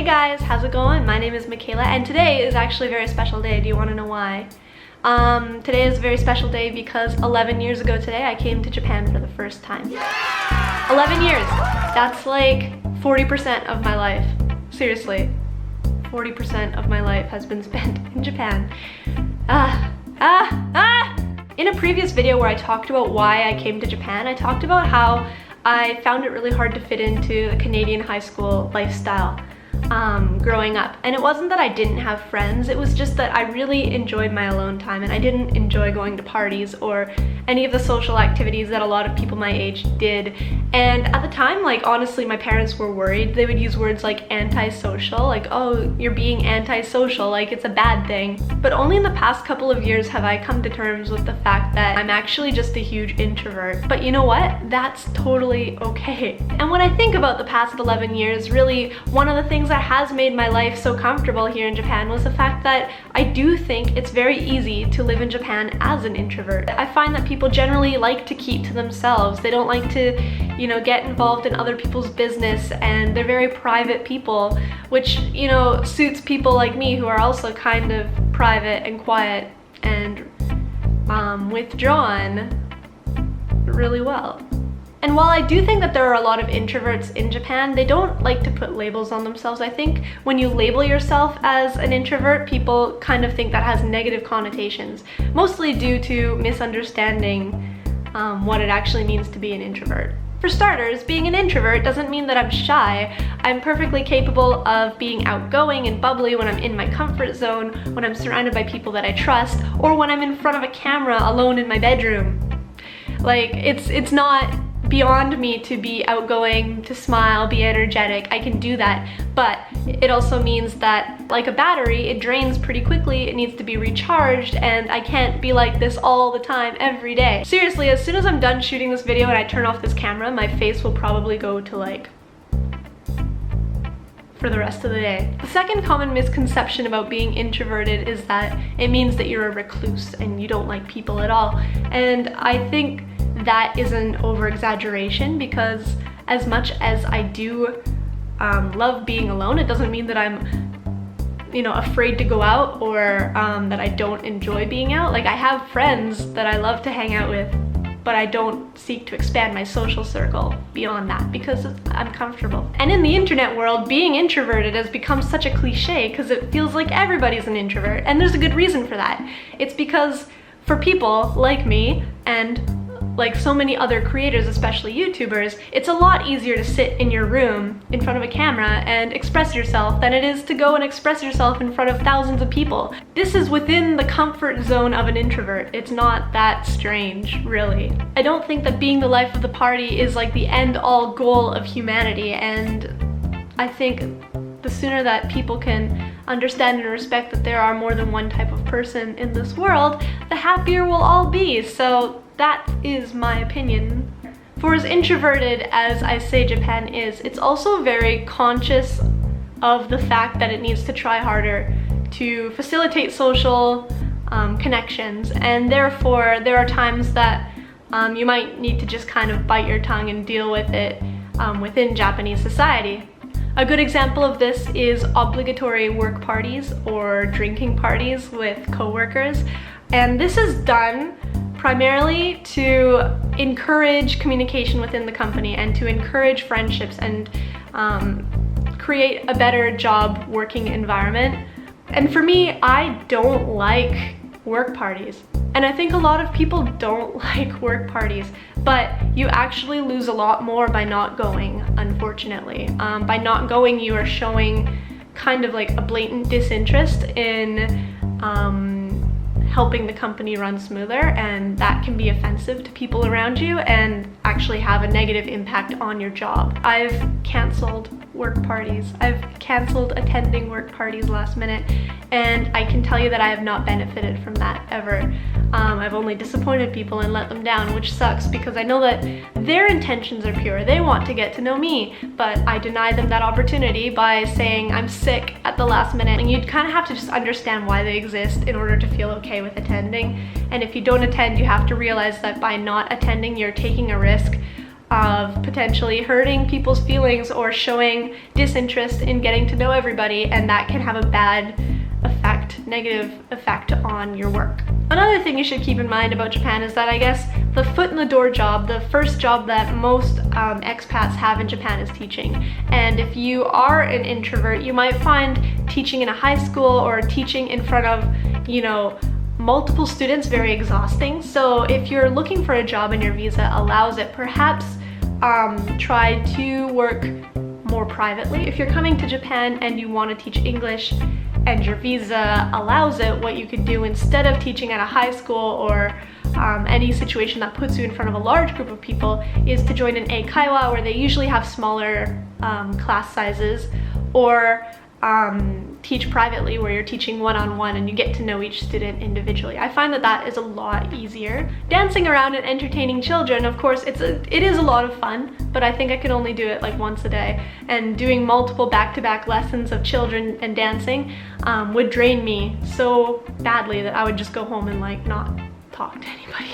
Hey guys, how's it going? My name is Micaela and today is actually a very special day. Do you want to know why? Today is a very special day because 11 years ago today I came to Japan for the first time. 11 years! That's like 40% of my life. Seriously. 40% of my life has been spent in Japan. In a previous video where I talked about why I came to Japan, I talked about how I found it really hard to fit into the Canadian high school lifestyle growing up. And it wasn't that I didn't have friends, it was just that I really enjoyed my alone time and I didn't enjoy going to parties or any of the social activities that a lot of people my age did. And at the time, like, honestly, my parents were worried. They would use words like antisocial, like, oh, you're being antisocial, like it's a bad thing. But only in the past couple of years have I come to terms with the fact that I'm actually just a huge introvert. But you know what? That's totally okay. And when I think about the past 11 years, really, one of the things that has made my life so comfortable here in Japan was the fact that I do think it's very easy to live in Japan as an introvert. I find that people generally like to keep to themselves. They don't like to, you know, get involved in other people's business, and they're very private people, which, you know, suits people like me who are also kind of private and quiet and withdrawn really well. And while I do think that there are a lot of introverts in Japan, they don't like to put labels on themselves. I think when you label yourself as an introvert, people kind of think that has negative connotations, mostly due to misunderstanding what it actually means to be an introvert. For starters, being an introvert doesn't mean that I'm shy. I'm perfectly capable of being outgoing and bubbly when I'm in my comfort zone, when I'm surrounded by people that I trust, or when I'm in front of a camera alone in my bedroom. Like, it's not beyond me to be outgoing, to smile, be energetic. I can do that, but it also means that, like a battery, it drains pretty quickly, it needs to be recharged, and I can't be like this all the time, every day. Seriously, as soon as I'm done shooting this video and I turn off this camera, my face will probably go to like for the rest of the day. The second common misconception about being introverted is that it means that you're a recluse and you don't like people at all. And I think that is an over-exaggeration, because as much as I do love being alone, it doesn't mean that I'm, you know, afraid to go out or that I don't enjoy being out. Like, I have friends that I love to hang out with, but I don't seek to expand my social circle beyond that because I'm comfortable. And in the internet world, being introverted has become such a cliche because it feels like everybody's an introvert, and there's a good reason for that. It's because for people like me and like so many other creators, especially YouTubers, it's a lot easier to sit in your room in front of a camera and express yourself than it is to go and express yourself in front of thousands of people. This is within the comfort zone of an introvert. It's not that strange, really. I don't think that being the life of the party is like the end-all goal of humanity, and I think the sooner that people can understand and respect that there are more than one type of person in this world, the happier we'll all be. So that is my opinion. For as introverted as I say Japan is, it's also very conscious of the fact that it needs to try harder to facilitate social connections, and therefore there are times that you might need to just kind of bite your tongue and deal with it within Japanese society. A good example of this is obligatory work parties or drinking parties with coworkers, and this is done primarily to encourage communication within the company and to encourage friendships and create a better job working environment. And for me, I don't like work parties. And I think a lot of people don't like work parties, but you actually lose a lot more by not going, unfortunately. By not going, you are showing kind of like a blatant disinterest in helping the company run smoother, and that can be offensive to people around you and actually have a negative impact on your job. I've canceled work parties. I've canceled attending work parties last minute, and I can tell you that I have not benefited from that ever. I've only disappointed people and let them down, which sucks because I know that their intentions are pure. They want to get to know me, but I deny them that opportunity by saying I'm sick at the last minute. And you'd kind of have to just understand why they exist in order to feel okay with attending. And if you don't attend, you have to realize that by not attending, you're taking a risk of potentially hurting people's feelings or showing disinterest in getting to know everybody, and that can have a bad effect, negative effect on your work. Another thing you should keep in mind about Japan is that I guess the foot in the door job, the first job that most expats have in Japan is teaching. And if you are an introvert, you might find teaching in a high school or teaching in front of, multiple students very exhausting. So if you're looking for a job and your visa allows it, perhaps try to work more privately. If you're coming to Japan and you want to teach English and your visa allows it, what you could do instead of teaching at a high school or any situation that puts you in front of a large group of people is to join an eikaiwa, where they usually have smaller class sizes, or teach privately, where you're teaching one-on-one and you get to know each student individually. I find that that is a lot easier. Dancing around and entertaining children, of course, it is a lot of fun, but I think I could only do it like once a day. And doing multiple back-to-back lessons of children and dancing would drain me so badly that I would just go home and like not talk to anybody.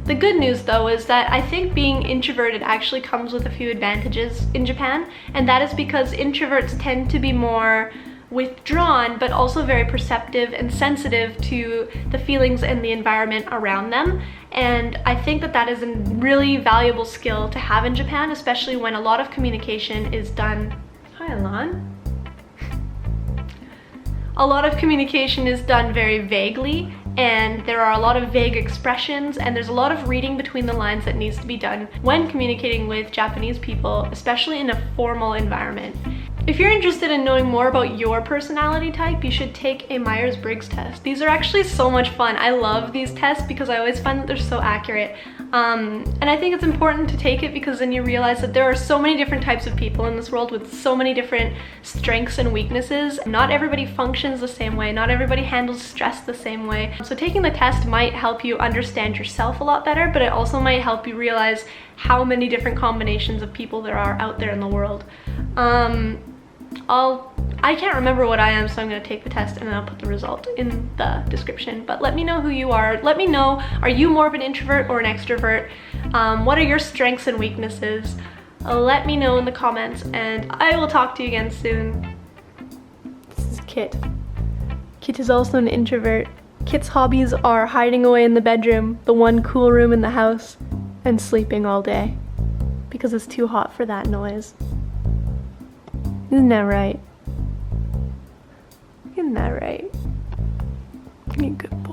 The good news though is that I think being introverted actually comes with a few advantages in Japan, and that is because introverts tend to be more withdrawn but also very perceptive and sensitive to the feelings and the environment around them. And I think that that is a really valuable skill to have in Japan, especially when a lot of communication is done. Hi, Alon. A lot of communication is done very vaguely, and there are a lot of vague expressions, and there's a lot of reading between the lines that needs to be done when communicating with Japanese people, especially in a formal environment. If you're interested in knowing more about your personality type, you should take a Myers-Briggs test. These are actually so much fun. I love these tests because I always find that they're so accurate. And I think it's important to take it because then you realize that there are so many different types of people in this world with so many different strengths and weaknesses. Not everybody functions the same way. Not everybody handles stress the same way. So taking the test might help you understand yourself a lot better, but it also might help you realize how many different combinations of people there are out there in the world. I can't remember what I am, so I'm going to take the test and then I'll put the result in the description. But let me know who you are. Let me know, are you more of an introvert or an extrovert? What are your strengths and weaknesses? Let me know in the comments, and I will talk to you again soon. This is Kit. Kit is also an introvert. Kit's hobbies are hiding away in the bedroom, the one cool room in the house, and sleeping all day because it's too hot for that noise. Isn't that right? Isn't that right? You're good.